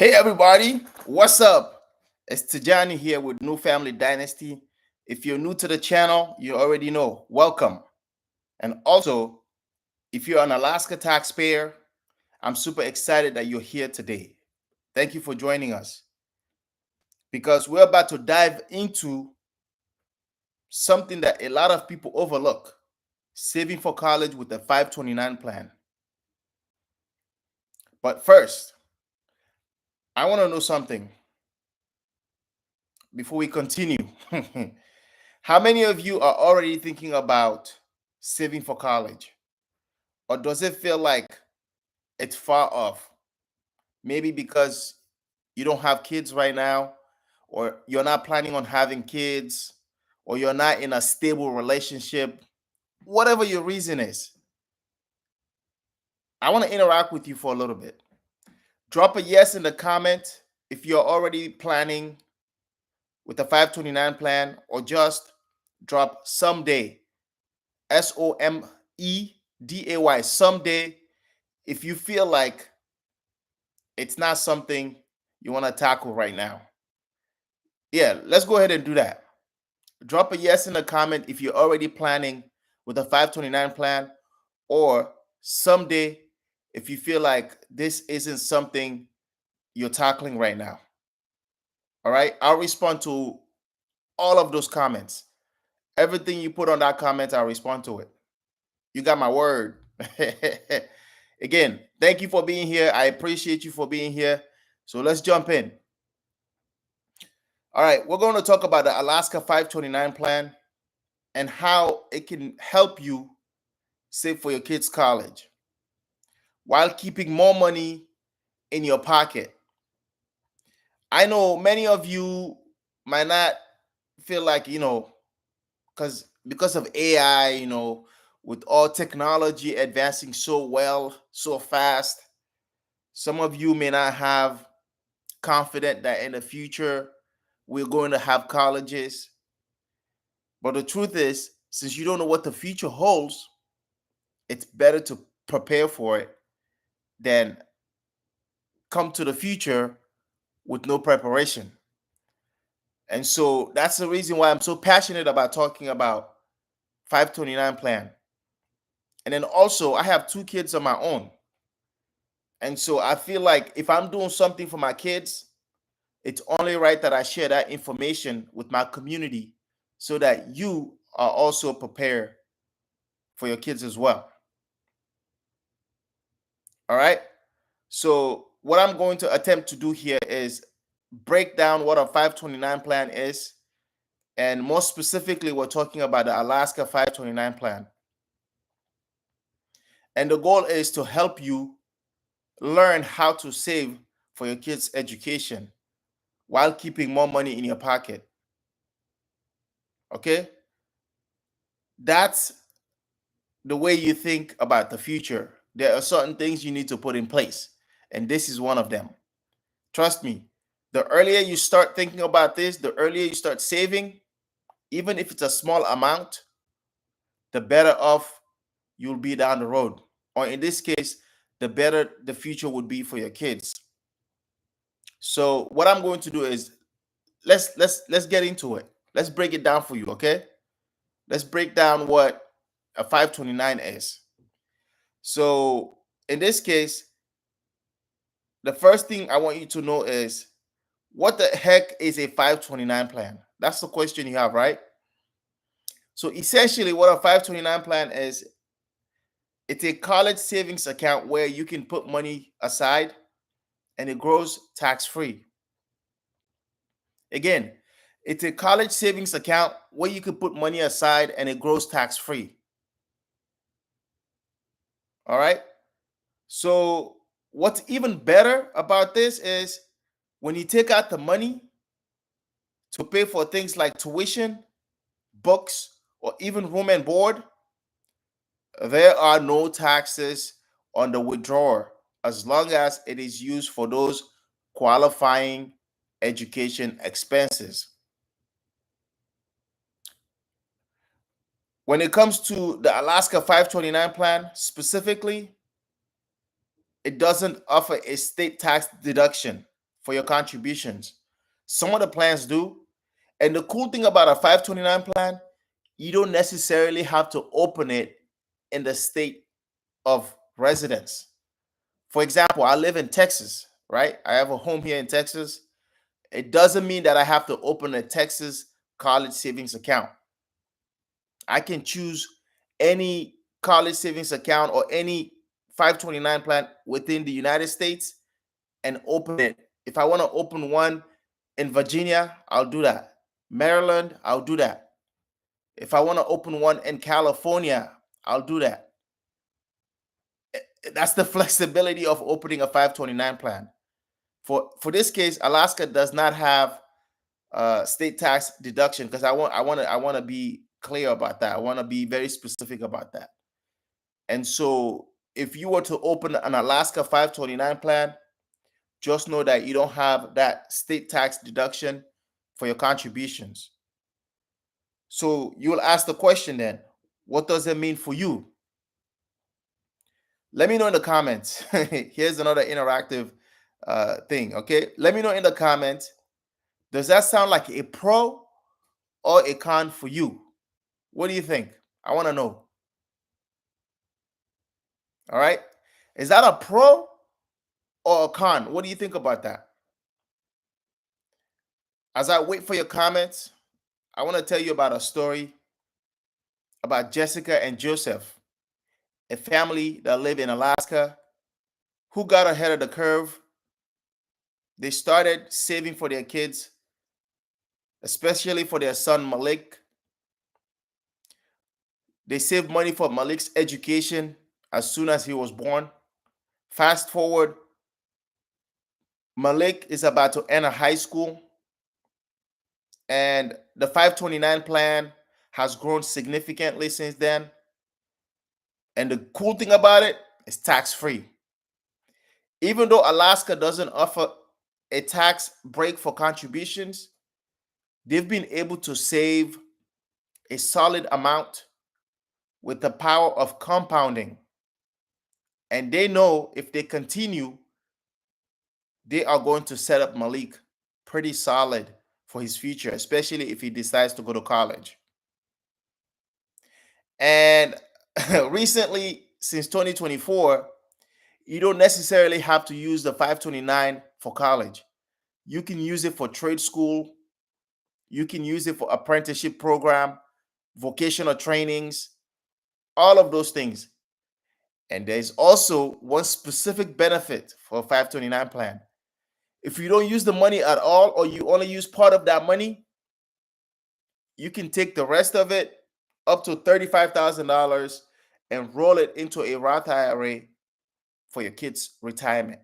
Hey everybody, what's up? It's Tijani here with New Family Dynasty. If you're new to the channel, you already know. Welcome. And also, if you're an Alaska taxpayer, I'm super excited that you're here today. Thank you for joining us because we're about to dive into something that a lot of people overlook: saving for college with the 529 plan. But first, I want to know something before we continue. How many of you are already thinking about saving for college? Or does it feel like it's far off? Maybe because you don't have kids right now, or you're not planning on having kids, or you're not in a stable relationship, whatever your reason is. I want to interact with you for a little bit. Drop a yes in the comment if you're already planning with the 529 plan, or just drop someday, SOMEDAY, someday, if you feel like it's not something you want to tackle right now. Yeah, let's go ahead and do that. Drop a yes in the comment if you're already planning with a 529 plan, or someday if you feel like this isn't something you're tackling right now. All right, I'll respond to all of those comments. Everything you put on that comment, I'll respond to it. You got my word. Again, thank you for being here. I appreciate you for being here. So let's jump in. All right, we're going to talk about the Alaska 529 plan and how it can help you save for your kids' college while keeping more money in your pocket. I know many of you might not feel like, because of AI, with all technology advancing so well, so fast, some of you may not have confident that in the future we're going to have colleges. But the truth is, since you don't know what the future holds, it's better to prepare for it than come to the future with no preparation. And so that's the reason why I'm so passionate about talking about 529 plan. And then also, I have two kids of my own. And so I feel like if I'm doing something for my kids, it's only right that I share that information with my community so that you are also prepared for your kids as well. All right. So, what I'm going to attempt to do here is break down what a 529 plan is. And more specifically, we're talking about the Alaska 529 plan. And the goal is to help you learn how to save for your kids' education while keeping more money in your pocket. Okay? That's the way you think about the future. There are certain things you need to put in place, and this is one of them. Trust me, the earlier you start thinking about this, the earlier you start saving, even if it's a small amount, the better off you'll be down the road. Or in this case, the better the future would be for your kids. So what I'm going to do is let's get into it. Let's break it down for you, okay? Let's break down what a 529 is. So in this case, the first thing I want you to know is, what the heck is a 529 plan? That's the question you have, right? So essentially, what a 529 plan is, it's a college savings account where you can put money aside and it grows tax free. Again, it's a college savings account where you can put money aside and it grows tax free. All right. So, what's even better about this is when you take out the money to pay for things like tuition, books, or even room and board, there are no taxes on the withdrawal as long as it is used for those qualifying education expenses. When it comes to the Alaska 529 plan specifically, it doesn't offer a state tax deduction for your contributions. Some of the plans do. And the cool thing about a 529 plan, you don't necessarily have to open it in the state of residence. For example, I live in Texas, right? I have a home here in Texas. It doesn't mean that I have to open a Texas college savings account. I can choose any college savings account or any 529 plan within the United States and open it. If I want to open one in Virginia, I'll do that. Maryland, I'll do that. If I want to open one in California, I'll do that. That's the flexibility of opening a 529 plan. For this case, Alaska does not have state tax deduction because I want to be clear about that. I want to be very specific about that. And so if you were to open an Alaska 529 plan, just know that you don't have that state tax deduction for your contributions. So you'll ask the question then, what does it mean for you? Let me know in the comments. Here's another interactive thing, okay? Let me know in the comments, does that sound like a pro or a con for you? What do you think? I want to know. All right. Is that a pro or a con? What do you think about that? As I wait for your comments, I want to tell you about a story about Jessica and Joseph, a family that live in Alaska who got ahead of the curve. They started saving for their kids, especially for their son Malik. They saved money for Malik's education as soon as he was born. Fast forward, Malik is about to enter high school, and the 529 plan has grown significantly since then. And the cool thing about it is tax-free. Even though Alaska doesn't offer a tax break for contributions, they've been able to save a solid amount with the power of compounding. And they know if they continue, they are going to set up Malik pretty solid for his future, especially if he decides to go to college. And recently, since 2024, you don't necessarily have to use the 529 for college. You can use it for trade school. You can use it for apprenticeship program, vocational trainings, all of those things. And there's also one specific benefit for a 529 plan. If you don't use the money at all, or you only use part of that money, you can take the rest of it, up to $35,000, and roll it into a Roth IRA for your kids' retirement.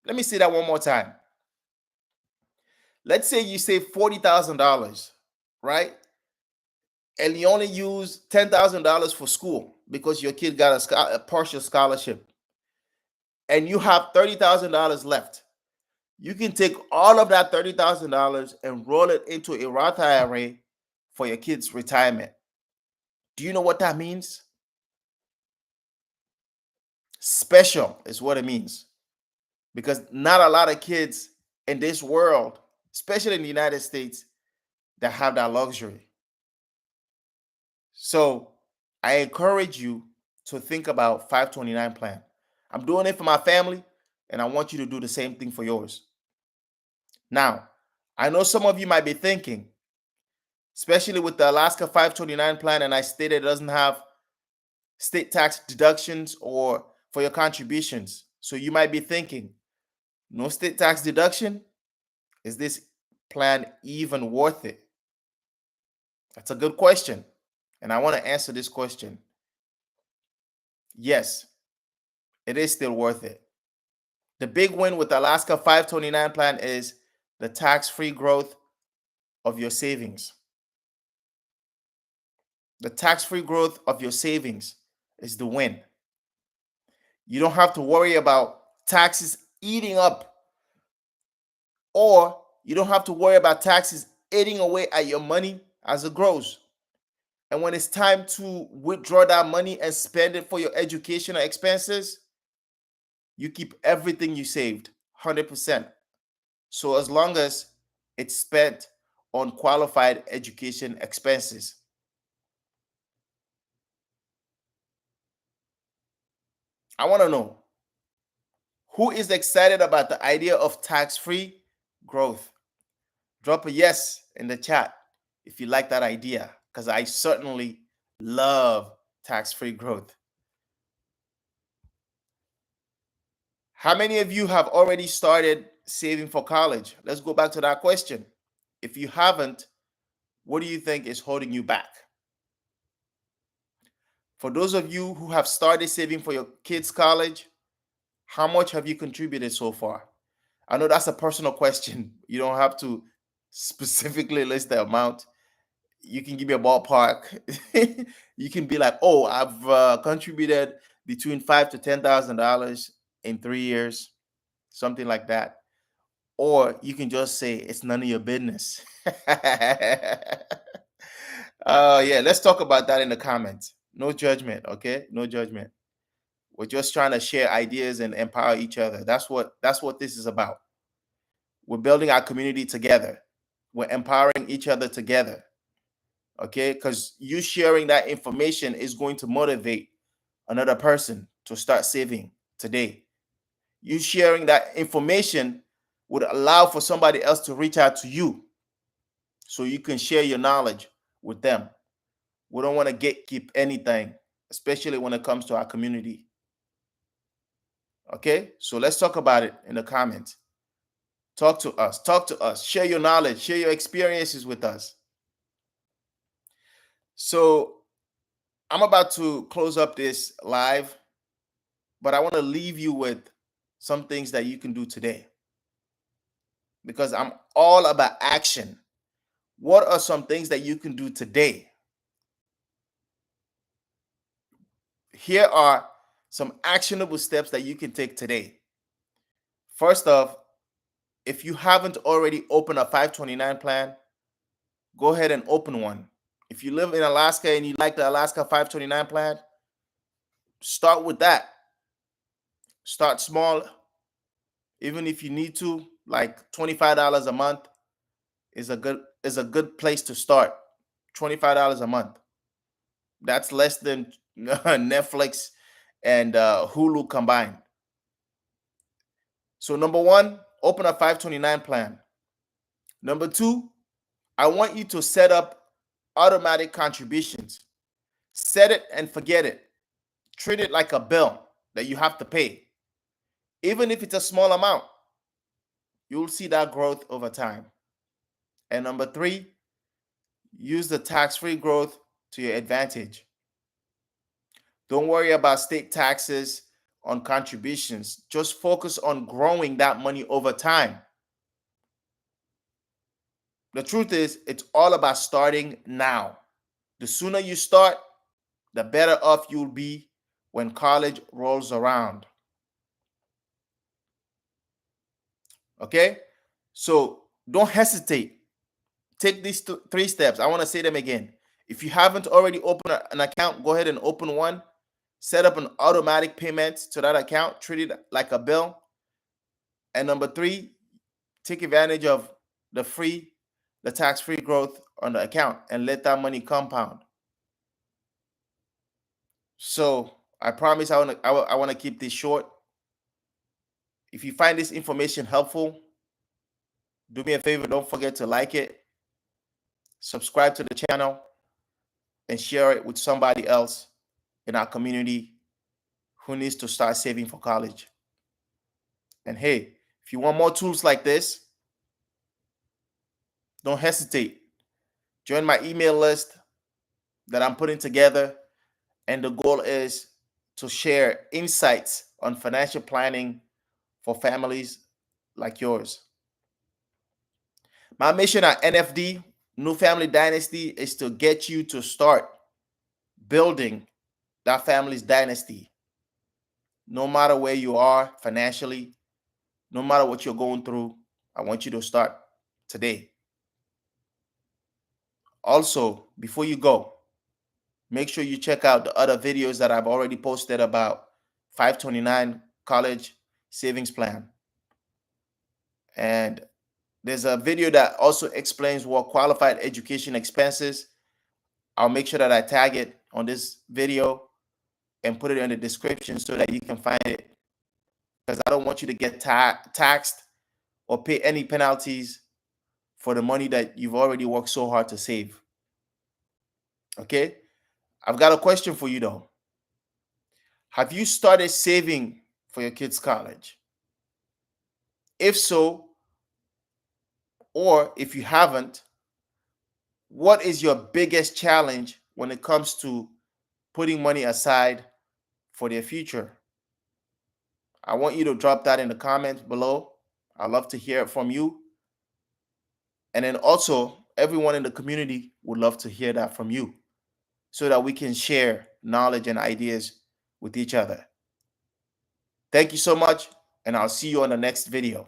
Let me say that one more time. Let's say you save $40,000, right? And you only use $10,000 for school because your kid got a partial scholarship, and you have $30,000 left. You can take all of that $30,000 and roll it into a Roth IRA for your kids' retirement. Do you know what that means? Special is what it means, because not a lot of kids in this world, especially in the United States, that have that luxury. So I encourage you to think about 529 plan. I'm doing it for my family, and I want you to do the same thing for yours. Now, I know some of you might be thinking, especially with the Alaska 529 plan, and I stated it doesn't have state tax deductions or for your contributions. So you might be thinking, no state tax deduction? Is this plan even worth it? That's a good question. And I want to answer this question. Yes, it is still worth it. The big win with the Alaska 529 plan is the tax-free growth of your savings. The tax-free growth of your savings is the win. You don't have to worry about taxes eating up, or you don't have to worry about taxes eating away at your money as it grows. And when it's time to withdraw that money and spend it for your educational expenses, you keep everything you saved 100%. So as long as it's spent on qualified education expenses. I want to know, who is excited about the idea of tax-free growth? Drop a yes in the chat if you like that idea, because I certainly love tax-free growth. How many of you have already started saving for college? Let's go back to that question. If you haven't, what do you think is holding you back? For those of you who have started saving for your kids' college, how much have you contributed so far? I know that's a personal question. You don't have to specifically list the amount. You can give me a ballpark. You can be like, "Oh, I've contributed between $5,000 to $10,000 in 3 years," something like that. Or you can just say it's none of your business. Yeah, let's talk about that in the comments. No judgment, okay? No judgment. We're just trying to share ideas and empower each other. That's what this is about. We're building our community together. We're empowering each other together. Okay? Because you sharing that information is going to motivate another person to start saving today. You sharing that information would allow for somebody else to reach out to you so you can share your knowledge with them. We don't want to gatekeep anything, especially when it comes to our community. Okay, so let's talk about it in the comments. Talk to us, share your knowledge, share your experiences with us. So I'm about to close up this live, but I want to leave you with some things that you can do today because I'm all about action. What are some things that you can do today? Here are some actionable steps that you can take today. First off, if you haven't already opened a 529 plan, go ahead and open one. If you live in Alaska and you like the Alaska 529 plan, start with that. Start small. Even if you need to, like $25 a month is a good place to start. $25 a month. That's less than Netflix and Hulu combined. So number one, open a 529 plan. Number two, I want you to set up automatic contributions. Set it and forget it. Treat it like a bill that you have to pay. Even if it's a small amount, you'll see that growth over time. And number three, use the tax-free growth to your advantage. Don't worry about state taxes on contributions. Just focus on growing that money over time. The truth is, it's all about starting now. The sooner you start, the better off you'll be when college rolls around. Okay? So don't hesitate. Take these three steps. I want to say them again. If you haven't already opened an account, go ahead and open one. Set up an automatic payment to that account. Treat it like a bill. And number three, take advantage of the tax-free growth on the account and let that money compound. So I promise I want to keep this short. If you find this information helpful, do me a favor, don't forget to like it, subscribe to the channel, and share it with somebody else in our community who needs to start saving for college. And hey, if you want more tools like this, don't hesitate. Join my email list that I'm putting together. And the goal is to share insights on financial planning for families like yours. My mission at NFD, New Family Dynasty, is to get you to start building that family's dynasty. No matter where you are financially, no matter what you're going through, I want you to start today. Also, before you go, make sure you check out the other videos that I've already posted about 529 college savings plan. And there's a video that also explains what qualified education expenses. I'll make sure that I tag it on this video and put it in the description so that you can find it, because I don't want you to get taxed or pay any penalties for the money that you've already worked so hard to save. Okay? I've got a question for you though. Have you started saving for your kids' college? If so, or if you haven't, what is your biggest challenge when it comes to putting money aside for their future? I want you to drop that in the comments below. I'd love to hear it from you. And then also, everyone in the community would love to hear that from you so that we can share knowledge and ideas with each other. Thank you so much, and I'll see you on the next video.